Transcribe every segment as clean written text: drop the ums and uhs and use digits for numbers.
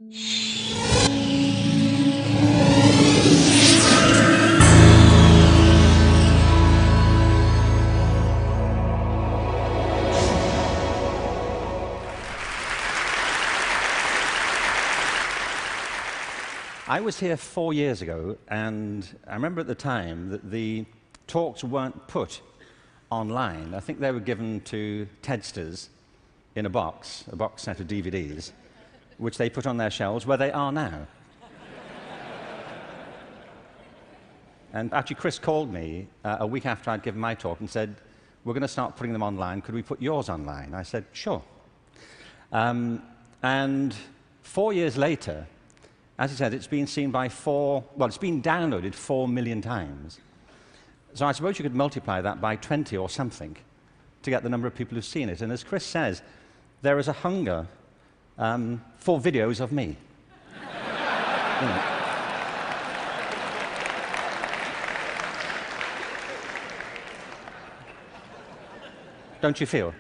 I was here 4 years ago, and I remember at the time that the talks weren't put online. I think they were given to TEDsters in a box set of DVDs, which they put on their shelves, where they are now. And actually, Chris called me a week after I'd given my talk and said, "We're going to start putting them online. Could we put yours online?" I said, "Sure." And 4 years later, as he said, it's been seen by it's been downloaded 4 million times. So I suppose you could multiply that by 20 or something to get the number of people who've seen it. And as Chris says, there is a hunger for videos of me. You know. Don't you feel?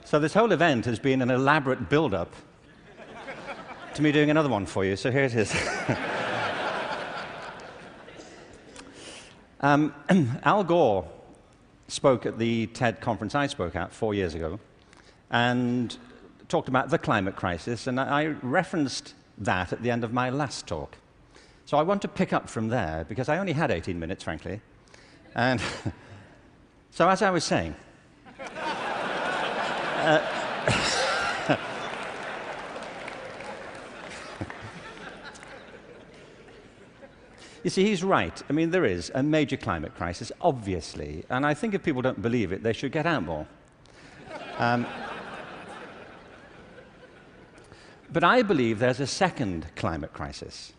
So this whole event has been an elaborate build-up to me doing another one for you, so here it is. Al Gore spoke at the TED conference I spoke at 4 years ago and talked about the climate crisis, and I referenced that at the end of my last talk. So I want to pick up from there, because I only had 18 minutes, frankly. And so as I was saying, you see, he's right. I mean, there is a major climate crisis, obviously, and I think if people don't believe it, they should get out more. But I believe there's a second climate crisis,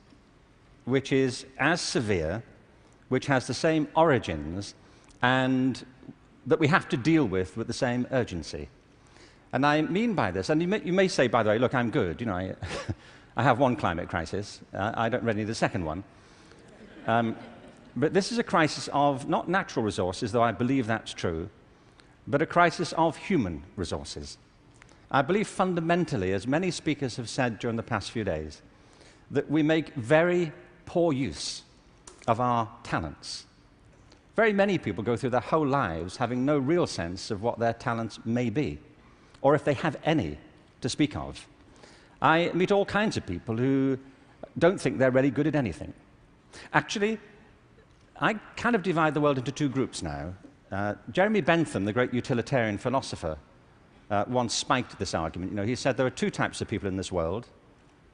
which is as severe, which has the same origins, and that we have to deal with the same urgency. And I mean by this, and you may say, by the way, look, I'm good. You know, I have one climate crisis. I don't really need a second one. But this is a crisis of not natural resources, though I believe that's true, but a crisis of human resources. I believe fundamentally, as many speakers have said during the past few days, that we make very poor use of our talents. Very many people go through their whole lives having no real sense of what their talents may be, or if they have any to speak of. I meet all kinds of people who don't think they're really good at anything. Actually, I kind of divide the world into two groups now. Jeremy Bentham, the great utilitarian philosopher, once spiked this argument. You know, he said there are two types of people in this world: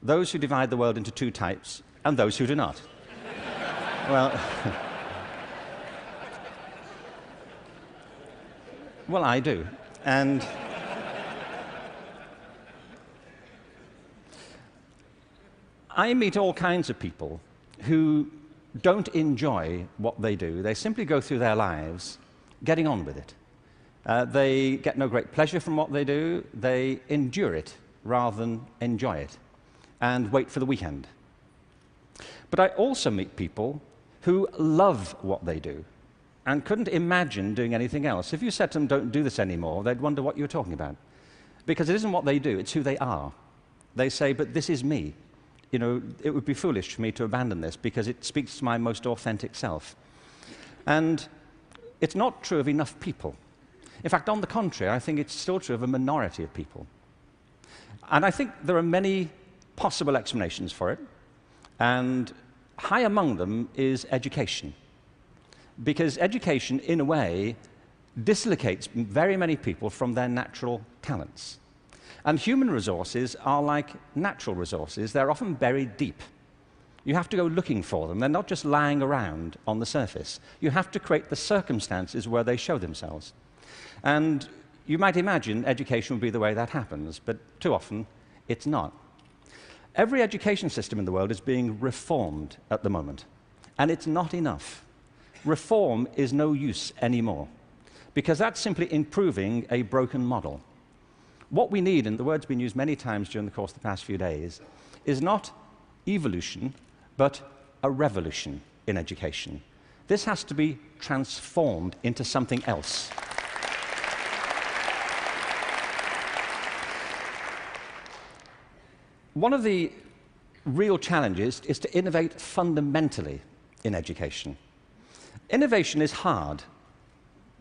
those who divide the world into two types, and those who do not. Well, well, I do. And I meet all kinds of people who don't enjoy what they do. They simply go through their lives getting on with it. They get no great pleasure from what they do. They endure it rather than enjoy it and wait for the weekend. But I also meet people who love what they do and couldn't imagine doing anything else. If you said to them, "Don't do this anymore," they'd wonder what you were talking about. Because it isn't what they do, it's who they are. They say, "But this is me. You know, it would be foolish for me to abandon this because it speaks to my most authentic self." And it's not true of enough people. In fact, on the contrary, I think it's still true of a minority of people. And I think there are many possible explanations for it, and high among them is education. Because education, in a way, dislocates very many people from their natural talents. And human resources are like natural resources. They're often buried deep. You have to go looking for them. They're not just lying around on the surface. You have to create the circumstances where they show themselves. And you might imagine education would be the way that happens, but too often it's not. Every education system in the world is being reformed at the moment, and it's not enough. Reform is no use anymore, because that's simply improving a broken model. What we need, and the word's been used many times during the course of the past few days, is not evolution, but a revolution in education. This has to be transformed into something else. one of the real challenges is to innovate fundamentally in education. Innovation is hard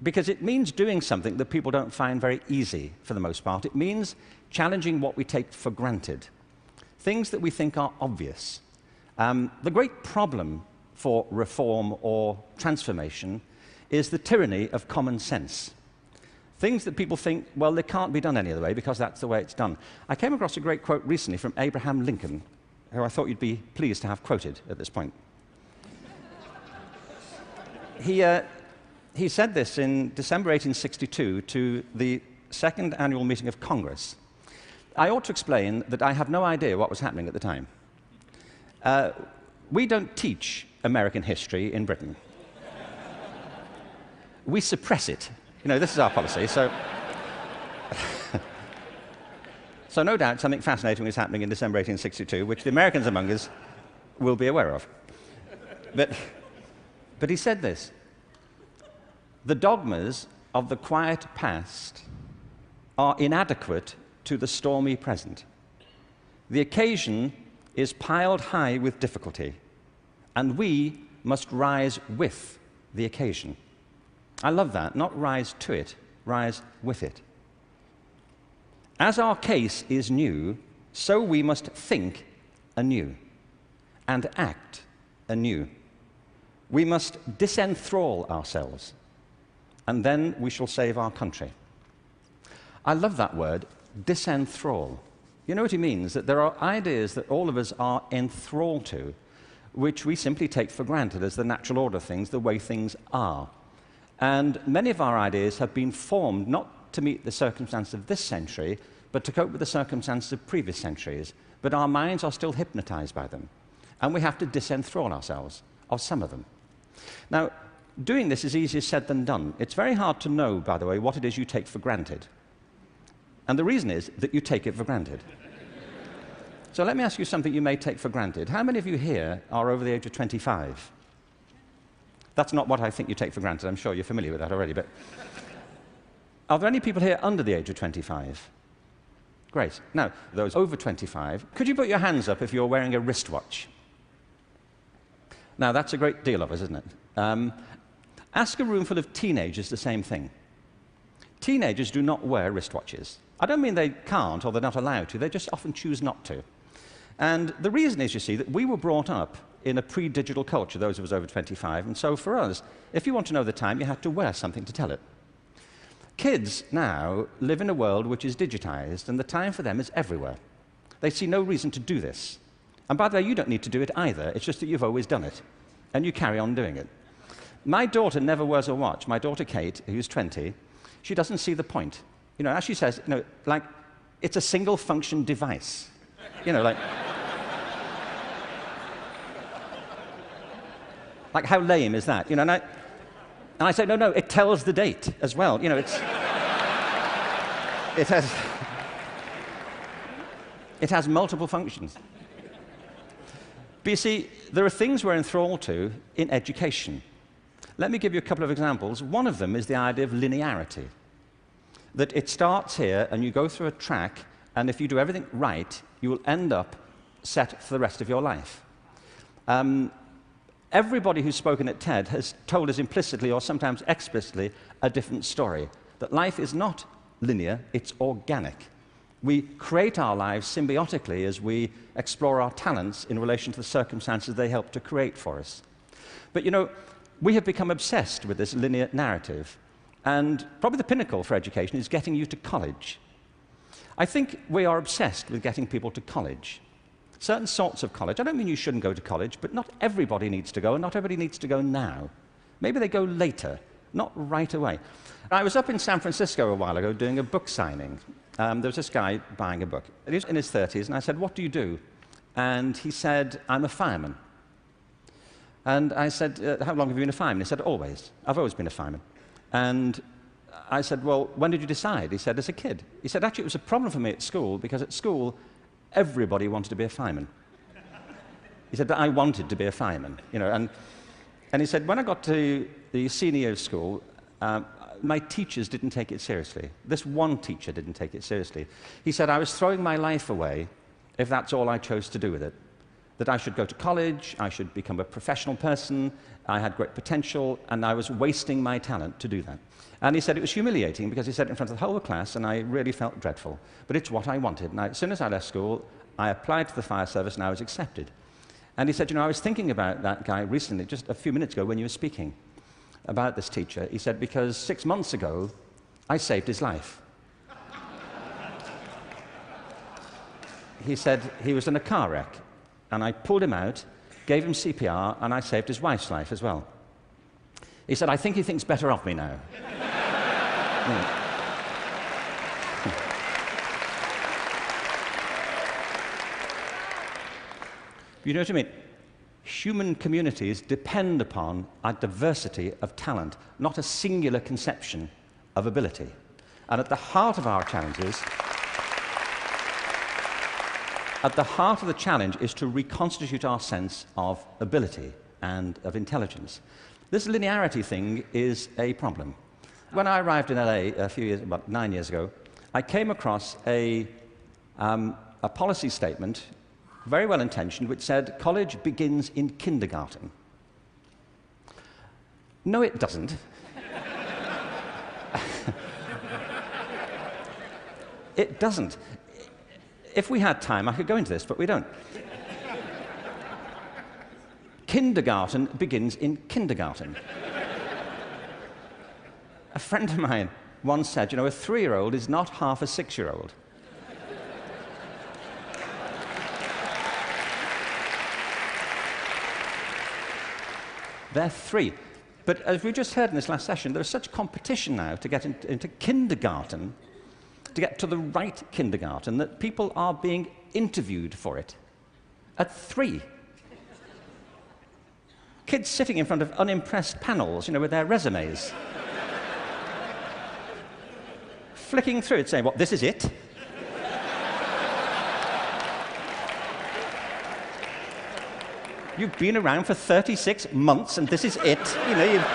because it means doing something that people don't find very easy for the most part. It means challenging what we take for granted, things that we think are obvious. The great problem for reform or transformation is the tyranny of common sense. Things that people think, well, they can't be done any other way because that's the way it's done. I came across a great quote recently from Abraham Lincoln, who I thought you'd be pleased to have quoted at this point. He said this in December 1862 to the second annual meeting of Congress. I ought to explain that I have no idea what was happening at the time. We don't teach American history in Britain. We suppress it. You know, this is our policy, so... So no doubt something fascinating was happening in December 1862, which the Americans among us will be aware of. But he said this: the dogmas of the quiet past are inadequate to the stormy present. The occasion is piled high with difficulty, and we must rise with the occasion. I love that. Not rise to it, rise with it. As our case is new, so we must think anew and act anew. We must disenthrall ourselves, and then we shall save our country. I love that word, disenthrall. You know what he means? That there are ideas that all of us are enthralled to, which we simply take for granted as the natural order of things, the way things are. And many of our ideas have been formed not to meet the circumstances of this century, but to cope with the circumstances of previous centuries. But our minds are still hypnotized by them, and we have to disenthrall ourselves of some of them. Now, doing this is easier said than done. It's very hard to know, by the way, what it is you take for granted. And the reason is that you take it for granted. So let me ask you something you may take for granted. How many of you here are over the age of 25? That's not what I think you take for granted. I'm sure you're familiar with that already. But are there any people here under the age of 25? Great. Now, those over 25, could you put your hands up if you're wearing a wristwatch? Now, that's a great deal of us, isn't it? Ask a room full of teenagers the same thing. Teenagers do not wear wristwatches. I don't mean they can't or they're not allowed to. They just often choose not to. And the reason is, you see, that we were brought up in a pre-digital culture, those of us over 25, and so for us, if you want to know the time, you have to wear something to tell it. Kids now live in a world which is digitized, and the time for them is everywhere. They see no reason to do this. And by the way, you don't need to do it either. It's just that you've always done it, and you carry on doing it. My daughter never wears a watch. My daughter Kate, who's 20, she doesn't see the point. You know, as she says, you know, like, it's a single-function device. You know, like... Like, how lame is that? You know, and I say, no, it tells the date as well. You know, it has multiple functions. But you see, there are things we're enthralled to in education. Let me give you a couple of examples. One of them is the idea of linearity. That it starts here, and you go through a track, and if you do everything right, you will end up set for the rest of your life. Everybody who's spoken at TED has told us implicitly or sometimes explicitly a different story, that life is not linear, it's organic. We create our lives symbiotically as we explore our talents in relation to the circumstances they help to create for us. But you know, we have become obsessed with this linear narrative, and probably the pinnacle for education is getting you to college. I think we are obsessed with getting people to college. Certain sorts of college. I don't mean you shouldn't go to college, but not everybody needs to go, and not everybody needs to go now. Maybe they go later, not right away. I was up in San Francisco a while ago doing a book signing. There was this guy buying a book. He was in his 30s, and I said, "What do you do?" And he said, "I'm a fireman." And I said, "How long have you been a fireman?" He said, "Always. I've always been a fireman." And I said, "Well, when did you decide?" He said, "As a kid." He said, "Actually, it was a problem for me at school, because at school, everybody wanted to be a fireman." He said, "But I wanted to be a fireman." You know, and he said, "When I got to the senior year of school, my teachers didn't take it seriously. This one teacher didn't take it seriously." He said, "I was throwing my life away if that's all I chose to do with it. That I should go to college, I should become a professional person, I had great potential, and I was wasting my talent to do that. And he said it was humiliating because he said it in front of the whole class, and I really felt dreadful. But it's what I wanted. And as soon as I left school, I applied to the fire service, and I was accepted. And he said, you know, I was thinking about that guy recently, just a few minutes ago when you were speaking about this teacher. He said, because 6 months ago, I saved his life. He said he was in a car wreck, and I pulled him out, gave him CPR, and I saved his wife's life as well. He said, I think he thinks better of me now. You know what I mean? Human communities depend upon a diversity of talent, not a singular conception of ability. And at the heart of our challenges, at the heart of the challenge is to reconstitute our sense of ability and of intelligence. This linearity thing is a problem. When I arrived in LA about 9 years ago, I came across a policy statement, very well intentioned, which said college begins in kindergarten. No, it doesn't. It doesn't. If we had time, I could go into this, but we don't. Kindergarten begins in kindergarten. A friend of mine once said, you know, a 3-year-old is not half a 6-year-old. They're 3. But as we just heard in this last session, there's such competition now to get into kindergarten, to get to the right kindergarten, that people are being interviewed for it at 3. Kids sitting in front of unimpressed panels, you know, with their resumes. Flicking through it, saying, what, this is it? You've been around for 36 months and this is it. You know,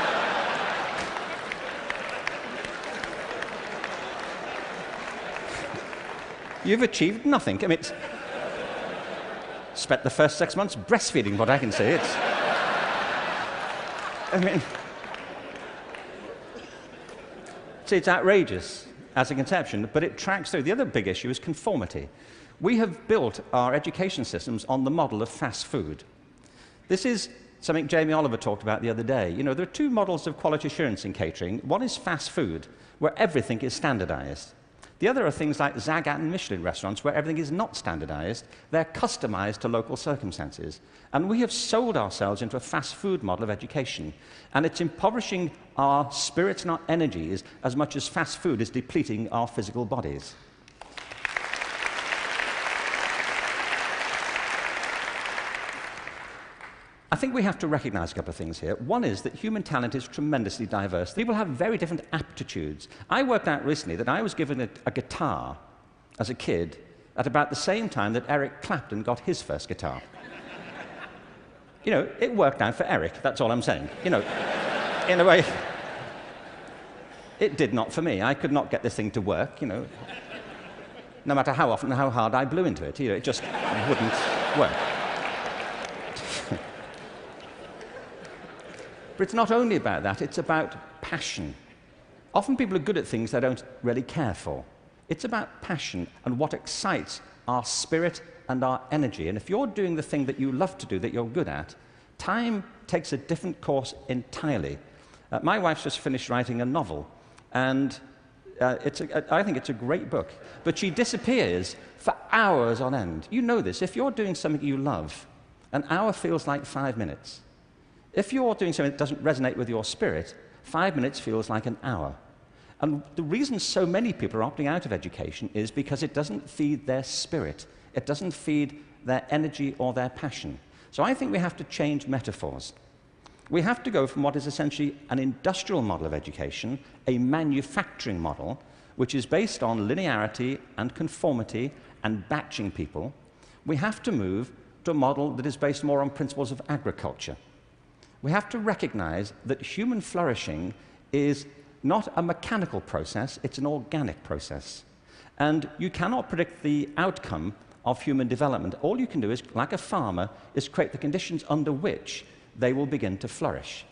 you've achieved nothing. I mean, spent the first 6 months breastfeeding, what I can say. I mean, see, it's outrageous as a conception, but it tracks through. The other big issue is conformity. We have built our education systems on the model of fast food. This is something Jamie Oliver talked about the other day. You know, there are 2 models of quality assurance in catering. One is fast food, where everything is standardized. The other are things like Zagat and Michelin restaurants, where everything is not standardized. They're customized to local circumstances. And we have sold ourselves into a fast food model of education. And it's impoverishing our spirits and our energies as much as fast food is depleting our physical bodies. I think we have to recognize a couple of things here. One is that human talent is tremendously diverse. People have very different aptitudes. I worked out recently that I was given a guitar as a kid at about the same time that Eric Clapton got his first guitar. You know, it worked out for Eric, that's all I'm saying. You know, in a way, it did not for me. I could not get this thing to work, you know. No matter how often and how hard I blew into it, you know, it just wouldn't work. But it's not only about that, it's about passion. Often people are good at things they don't really care for. It's about passion and what excites our spirit and our energy. And if you're doing the thing that you love to do, that you're good at, time takes a different course entirely. My wife's just finished writing a novel, and I think it's a great book. But she disappears for hours on end. You know this. If you're doing something you love, an hour feels like 5 minutes. If you're doing something that doesn't resonate with your spirit, 5 minutes feels like an hour. And the reason so many people are opting out of education is because it doesn't feed their spirit. It doesn't feed their energy or their passion. So I think we have to change metaphors. We have to go from what is essentially an industrial model of education, a manufacturing model, which is based on linearity and conformity and batching people. We have to move to a model that is based more on principles of agriculture. We have to recognize that human flourishing is not a mechanical process, it's an organic process. And you cannot predict the outcome of human development. All you can do is, like a farmer, is create the conditions under which they will begin to flourish.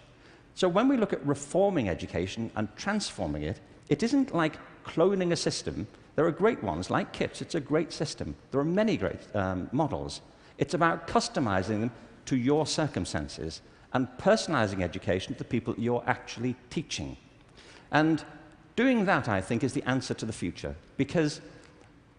So when we look at reforming education and transforming it, it isn't like cloning a system. There are great ones, like KIPS. It's a great system. There are many great models. It's about customizing them to your circumstances and personalizing education to the people you're actually teaching. And doing that, I think, is the answer to the future, because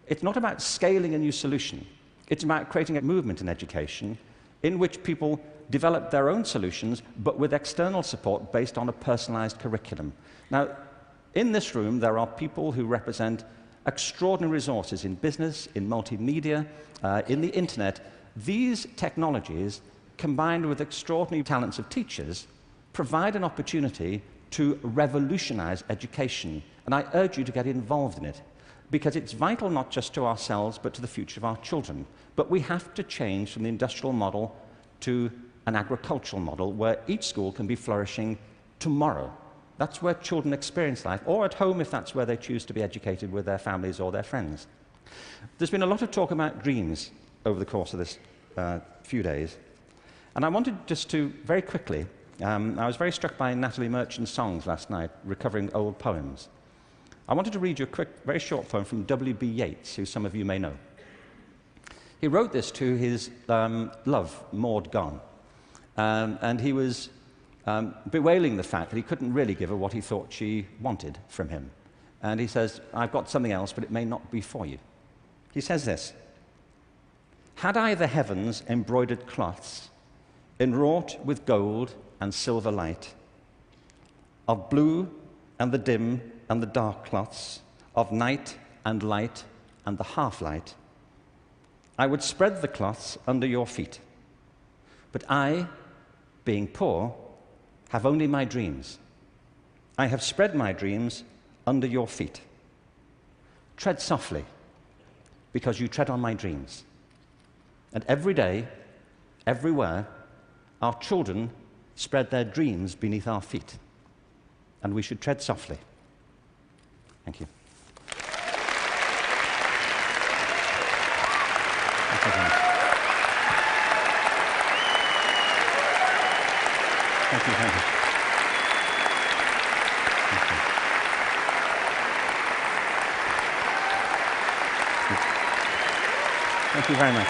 it's not about scaling a new solution. It's about creating a movement in education in which people develop their own solutions, but with external support based on a personalized curriculum. Now, in this room, there are people who represent extraordinary resources in business, in multimedia, in the internet. These technologies, combined with extraordinary talents of teachers, provide an opportunity to revolutionize education. And I urge you to get involved in it, because it's vital not just to ourselves, but to the future of our children. But we have to change from the industrial model to an agricultural model where each school can be flourishing tomorrow. That's where children experience life, or at home if that's where they choose to be educated with their families or their friends. There's been a lot of talk about dreams over the course of this few days. And I wanted just to, very quickly, I was very struck by Natalie Merchant's songs last night, recovering old poems. I wanted to read you a quick, very short poem from W.B. Yeats, who some of you may know. He wrote this to his love, Maud Gonne, and he was bewailing the fact that he couldn't really give her what he thought she wanted from him. And he says, "I've got something else, but it may not be for you." He says this: "Had I the heavens embroidered cloths, enwrought with gold and silver light, of blue and the dim and the dark cloths, of night and light and the half-light, I would spread the cloths under your feet. But I, being poor, have only my dreams. I have spread my dreams under your feet. Tread softly, because you tread on my dreams. And every day, everywhere, our children spread their dreams beneath our feet. And we should tread softly." Thank you. Thank you very much. Thank you very much. Thank you very much.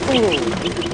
Ooh.